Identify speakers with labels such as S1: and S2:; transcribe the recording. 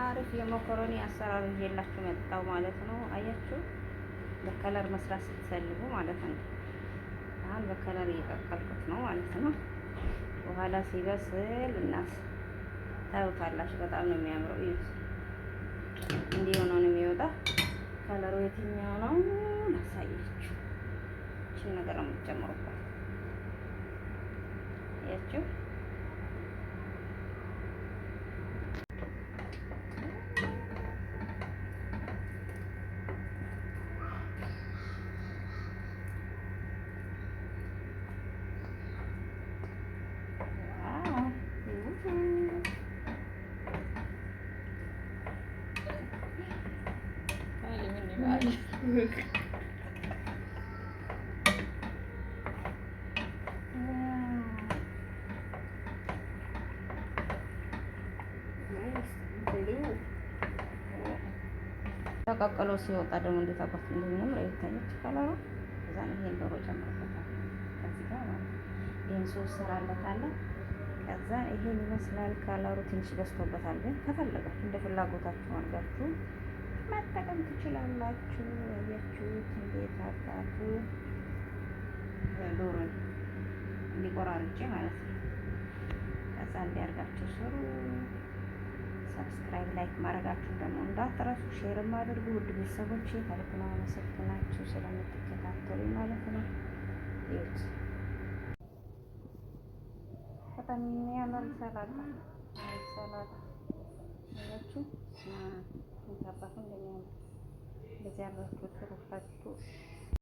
S1: አሪፍ የመኮረኒ አሰራር ይዤላችሁ መጣሁ ማለት ነው። አያችሁ በከለር መስራት ስትፈልጉ ማለት ነው። አሁን በከለር እየቀቀልኩት ነው ማለት ነው። በኋላ ሲበስል እናስ ታዩታላችሁ። በጣም ነው የሚያምረው። እዩት፣ እንዲህ ሆኖ ነው የሚወጣ። ከለሩ የትኛው ነው ላሳያችሁ። እቺን ነገር ነው የምትጨምሩበት። አያችሁ ተቀቅሎ ሲወጣ ደግሞ እንዴት አባቱ እንደሚያምር ይታያችሁ። ከለሩ እዛ ነው። ይሄን ዶሮ ጨምርበታል ከዚህ ጋር ማለት ነው። ይሄን ሶስ ስራለታለሁ። ከዛ ይሄን ይመስላል። ከለሩ ትንሽ በዝቶበታል፣ ግን ከፈለጋችሁ እንደ ፍላጎታችሁ አድርጋችሁ መጠቀም ትችላላችሁ። ያያችሁት እንዴት አባቱ ዶሮ እንዲቆራርጬ ማለት ነው። ከዛ እንዲያርጋችሁ ስሩ። ሰብስክራይብ ላይክ ማድረጋችሁ ደግሞ እንዳትረሱ፣ ሼርም አድርጉ። ውድ ቤተሰቦቼ ከልብ ነው አመሰግናችሁ ስለምትከታተሉ ማለት ነው። ይሁት በጣም የሚያምር ሰላጣ ያችሁ ታባቱ እንደሚያምር በዚያ በኩል ፍሩፋቱ